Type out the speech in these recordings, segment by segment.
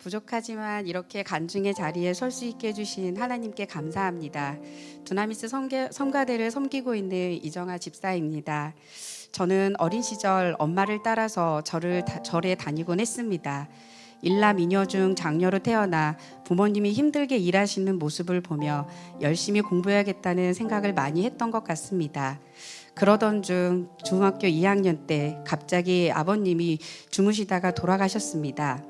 부족하지만 이렇게 간증의 자리에 설 수 있게 해주신 하나님께 감사합니다. 두나미스 성가대를 섬기고 있는 이정아 집사입니다. 저는 어린 시절 엄마를 따라서 절에 다니곤 했습니다. 일남 이녀 중 장녀로 태어나 부모님이 힘들게 일하시는 모습을 보며 열심히 공부해야겠다는 생각을 많이 했던 것 같습니다. 그러던 중 중학교 2학년 때 갑자기 아버님이 주무시다가 돌아가셨습니다.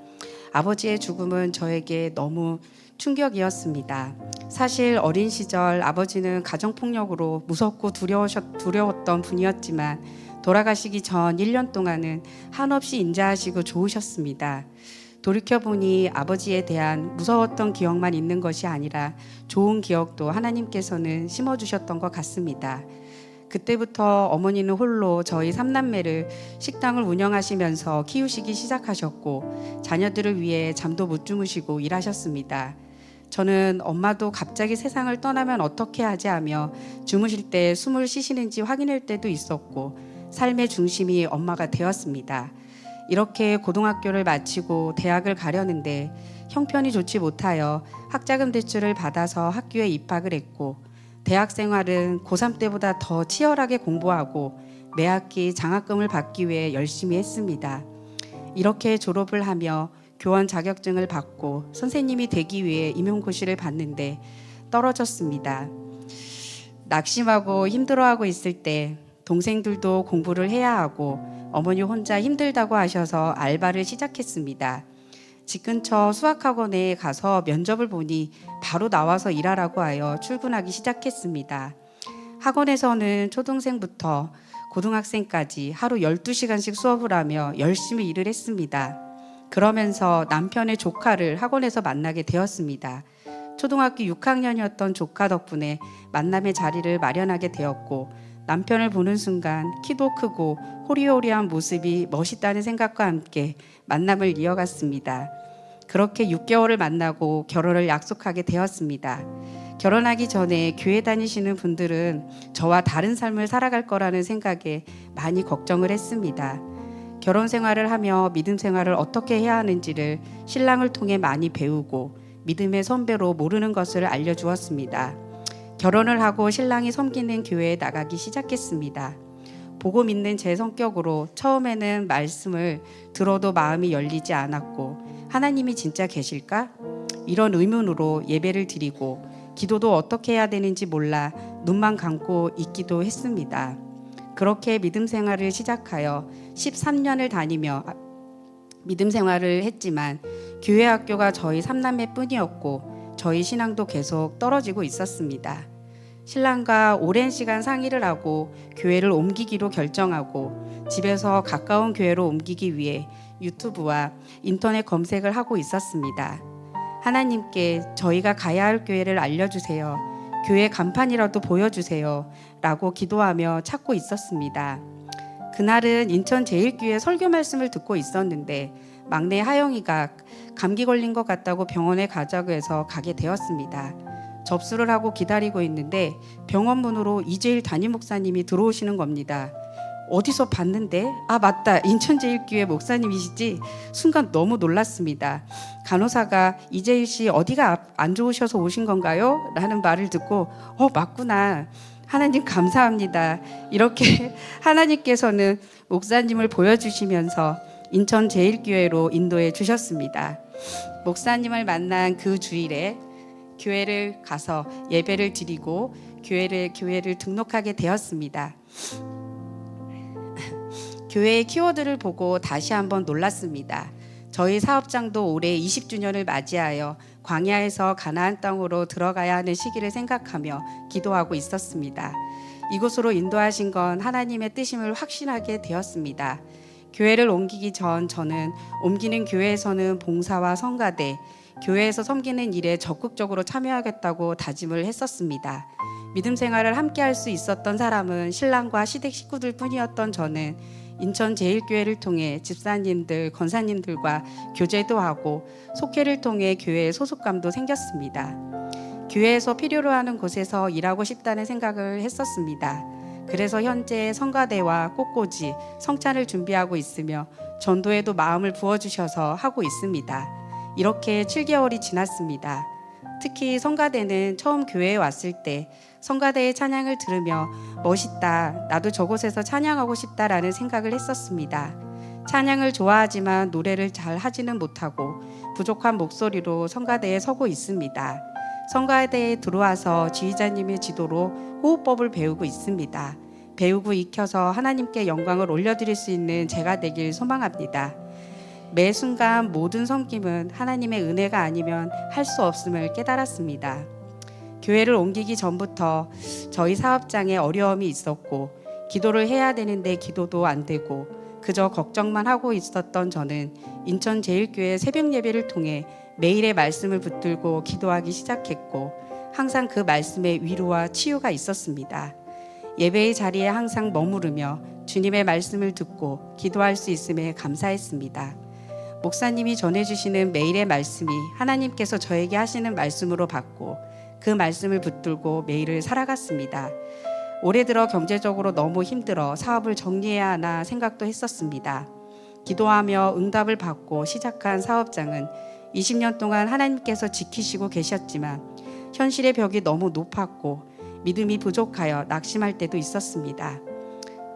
아버지의 죽음은 저에게 너무 충격이었습니다. 사실 어린 시절 아버지는 가정폭력으로 무섭고 두려웠던 분이었지만 돌아가시기 전 1년 동안은 한없이 인자하시고 좋으셨습니다. 돌이켜보니 아버지에 대한 무서웠던 기억만 있는 것이 아니라 좋은 기억도 하나님께서는 심어주셨던 것 같습니다. 그때부터 어머니는 홀로 저희 3남매를 식당을 운영하시면서 키우시기 시작하셨고 자녀들을 위해 잠도 못 주무시고 일하셨습니다. 저는 엄마도 갑자기 세상을 떠나면 어떻게 하지 하며 주무실 때 숨을 쉬시는지 확인할 때도 있었고 삶의 중심이 엄마가 되었습니다. 이렇게 고등학교를 마치고 대학을 가려는데 형편이 좋지 못하여 학자금 대출을 받아서 학교에 입학을 했고 대학 생활은 고3 때보다 더 치열하게 공부하고 매 학기 장학금을 받기 위해 열심히 했습니다. 이렇게 졸업을 하며 교원 자격증을 받고 선생님이 되기 위해 임용고시를 봤는데 떨어졌습니다. 낙심하고 힘들어하고 있을 때 동생들도 공부를 해야 하고 어머니 혼자 힘들다고 하셔서 알바를 시작했습니다. 집 근처 수학학원에 가서 면접을 보니 바로 나와서 일하라고 하여 출근하기 시작했습니다. 학원에서는 초등생부터 고등학생까지 하루 12시간씩 수업을 하며 열심히 일을 했습니다. 그러면서 남편의 조카를 학원에서 만나게 되었습니다. 초등학교 6학년이었던 조카 덕분에 만남의 자리를 마련하게 되었고 남편을 보는 순간 키도 크고 호리호리한 모습이 멋있다는 생각과 함께 만남을 이어갔습니다. 그렇게 6개월을 만나고 결혼을 약속하게 되었습니다. 결혼하기 전에 교회 다니시는 분들은 저와 다른 삶을 살아갈 거라는 생각에 많이 걱정을 했습니다. 결혼 생활을 하며 믿음 생활을 어떻게 해야 하는지를 신랑을 통해 많이 배우고 믿음의 선배로 모르는 것을 알려주었습니다. 결혼을 하고 신랑이 섬기는 교회에 나가기 시작했습니다. 보고 믿는 제 성격으로 처음에는 말씀을 들어도 마음이 열리지 않았고 하나님이 진짜 계실까? 이런 의문으로 예배를 드리고 기도도 어떻게 해야 되는지 몰라 눈만 감고 있기도 했습니다. 그렇게 믿음 생활을 시작하여 13년을 다니며 믿음 생활을 했지만 교회 학교가 저희 3남매 뿐이었고 저희 신앙도 계속 떨어지고 있었습니다. 신랑과 오랜 시간 상의를 하고 교회를 옮기기로 결정하고 집에서 가까운 교회로 옮기기 위해 유튜브와 인터넷 검색을 하고 있었습니다. 하나님께 저희가 가야 할 교회를 알려주세요. 교회 간판이라도 보여주세요. 라고 기도하며 찾고 있었습니다. 그날은 인천 제1교회 설교 말씀을 듣고 있었는데 막내 하영이가 감기 걸린 것 같다고 병원에 가자고 해서 가게 되었습니다. 접수를 하고 기다리고 있는데 병원 문으로 이재일 담임 목사님이 들어오시는 겁니다. 어디서 봤는데? 아 맞다, 인천 제1교회 목사님이시지? 순간 너무 놀랐습니다. 간호사가 이재일 씨 어디가 안 좋으셔서 오신 건가요? 라는 말을 듣고 맞구나. 하나님 감사합니다. 이렇게 하나님께서는 목사님을 보여주시면서 인천 제1교회로 인도해 주셨습니다. 목사님을 만난 그 주일에 교회를 가서 예배를 드리고 교회를 등록하게 되었습니다. 교회의 키워드를 보고 다시 한번 놀랐습니다. 저희 사업장도 올해 20주년을 맞이하여 광야에서 가나안 땅으로 들어가야 하는 시기를 생각하며 기도하고 있었습니다. 이곳으로 인도하신 건 하나님의 뜻임을 확신하게 되었습니다. 교회를 옮기기 전 저는 옮기는 교회에서는 봉사와 성가대, 교회에서 섬기는 일에 적극적으로 참여하겠다고 다짐을 했었습니다. 믿음 생활을 함께 할 수 있었던 사람은 신랑과 시댁 식구들 뿐이었던 저는 인천 제1교회를 통해 집사님들, 권사님들과 교제도 하고 속회를 통해 교회에 소속감도 생겼습니다. 교회에서 필요로 하는 곳에서 일하고 싶다는 생각을 했었습니다. 그래서 현재 성가대와 꽃꽂이, 성찬을 준비하고 있으며 전도에도 마음을 부어주셔서 하고 있습니다. 이렇게 7개월이 지났습니다. 특히 성가대는 처음 교회에 왔을 때 성가대의 찬양을 들으며 멋있다, 나도 저곳에서 찬양하고 싶다라는 생각을 했었습니다. 찬양을 좋아하지만 노래를 잘 하지는 못하고 부족한 목소리로 성가대에 서고 있습니다. 성가대에 들어와서 지휘자님의 지도로 호흡법을 배우고 있습니다. 배우고 익혀서 하나님께 영광을 올려드릴 수 있는 제가 되길 소망합니다. 매 순간 모든 섬김은 하나님의 은혜가 아니면 할 수 없음을 깨달았습니다. 교회를 옮기기 전부터 저희 사업장에 어려움이 있었고 기도를 해야 되는데 기도도 안 되고 그저 걱정만 하고 있었던 저는 인천제일교회 새벽 예배를 통해 매일의 말씀을 붙들고 기도하기 시작했고 항상 그 말씀에 위로와 치유가 있었습니다. 예배의 자리에 항상 머무르며 주님의 말씀을 듣고 기도할 수 있음에 감사했습니다. 목사님이 전해주시는 매일의 말씀이 하나님께서 저에게 하시는 말씀으로 받고 그 말씀을 붙들고 매일을 살아갔습니다. 올해 들어 경제적으로 너무 힘들어 사업을 정리해야 하나 생각도 했었습니다. 기도하며 응답을 받고 시작한 사업장은 20년 동안 하나님께서 지키시고 계셨지만 현실의 벽이 너무 높았고 믿음이 부족하여 낙심할 때도 있었습니다.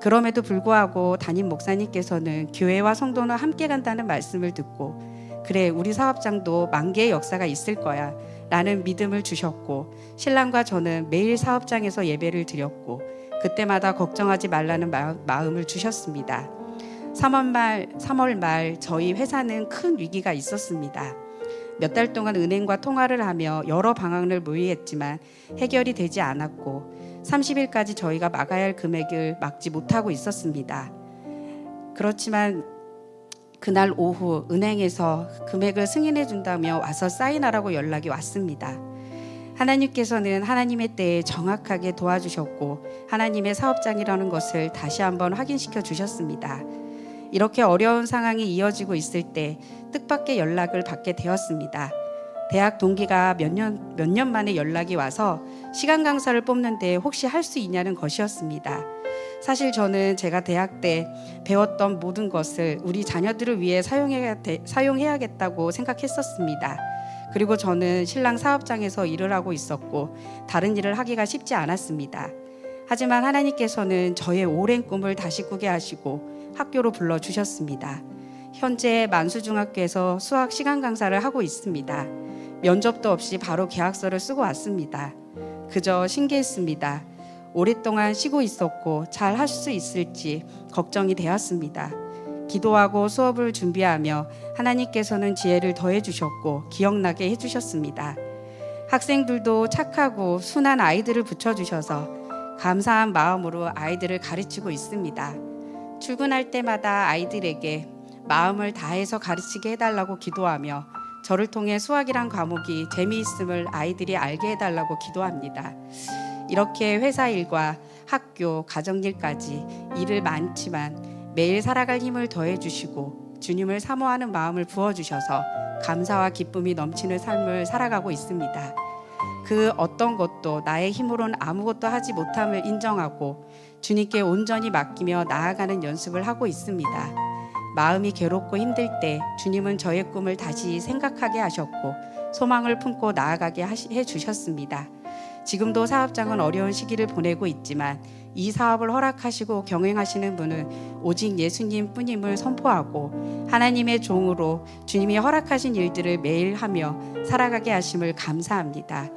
그럼에도 불구하고 담임 목사님께서는 교회와 성도는 함께 간다는 말씀을 듣고 그래 우리 사업장도 만개의 역사가 있을 거야 라는 믿음을 주셨고 신랑과 저는 매일 사업장에서 예배를 드렸고 그때마다 걱정하지 말라는 마음을 주셨습니다. 3월 말 저희 회사는 큰 위기가 있었습니다. 몇 달 동안 은행과 통화를 하며 여러 방안을 모의했지만 해결이 되지 않았고 30일까지 저희가 막아야 할 금액을 막지 못하고 있었습니다. 그렇지만 그날 오후 은행에서 금액을 승인해 준다며 와서 사인하라고 연락이 왔습니다. 하나님께서는 하나님의 때에 정확하게 도와주셨고 하나님의 사업장이라는 것을 다시 한번 확인시켜 주셨습니다. 이렇게 어려운 상황이 이어지고 있을 때 뜻밖의 연락을 받게 되었습니다. 대학 동기가 몇 년 만에 연락이 와서 시간 강사를 뽑는데 혹시 할 수 있냐는 것이었습니다. 사실 저는 제가 대학 때 배웠던 모든 것을 우리 자녀들을 위해 사용해야겠다고 생각했었습니다. 그리고 저는 신랑 사업장에서 일을 하고 있었고 다른 일을 하기가 쉽지 않았습니다. 하지만 하나님께서는 저의 오랜 꿈을 다시 꾸게 하시고 학교로 불러주셨습니다. 현재 만수중학교에서 수학 시간 강사를 하고 있습니다. 면접도 없이 바로 계약서를 쓰고 왔습니다. 그저 신기했습니다. 오랫동안 쉬고 있었고 잘 할 수 있을지 걱정이 되었습니다. 기도하고 수업을 준비하며 하나님께서는 지혜를 더해 주셨고 기억나게 해주셨습니다. 학생들도 착하고 순한 아이들을 붙여주셔서 감사한 마음으로 아이들을 가르치고 있습니다. 출근할 때마다 아이들에게 마음을 다해서 가르치게 해달라고 기도하며 저를 통해 수학이란 과목이 재미있음을 아이들이 알게 해달라고 기도합니다. 이렇게 회사 일과 학교, 가정일까지 일을 많지만 매일 살아갈 힘을 더해주시고 주님을 사모하는 마음을 부어주셔서 감사와 기쁨이 넘치는 삶을 살아가고 있습니다. 그 어떤 것도 나의 힘으로는 아무것도 하지 못함을 인정하고 주님께 온전히 맡기며 나아가는 연습을 하고 있습니다. 마음이 괴롭고 힘들 때 주님은 저의 꿈을 다시 생각하게 하셨고 소망을 품고 나아가게 해주셨습니다. 지금도 사업장은 어려운 시기를 보내고 있지만 이 사업을 허락하시고 경영하시는 분은 오직 예수님 뿐임을 선포하고 하나님의 종으로 주님이 허락하신 일들을 매일 하며 살아가게 하심을 감사합니다.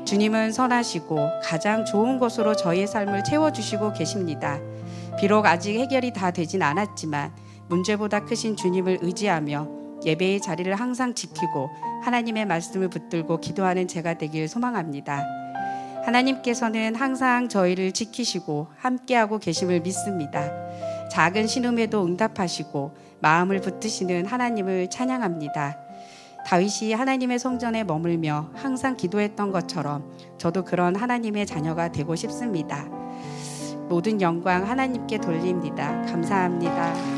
주님은 선하시고 가장 좋은 것으로 저희의 삶을 채워주시고 계십니다. 비록 아직 해결이 다 되진 않았지만 문제보다 크신 주님을 의지하며 예배의 자리를 항상 지키고 하나님의 말씀을 붙들고 기도하는 제가 되길 소망합니다. 하나님께서는 항상 저희를 지키시고 함께하고 계심을 믿습니다. 작은 신음에도 응답하시고 마음을 붙드시는 하나님을 찬양합니다. 다윗이 하나님의 성전에 머물며 항상 기도했던 것처럼 저도 그런 하나님의 자녀가 되고 싶습니다. 모든 영광 하나님께 돌립니다. 감사합니다.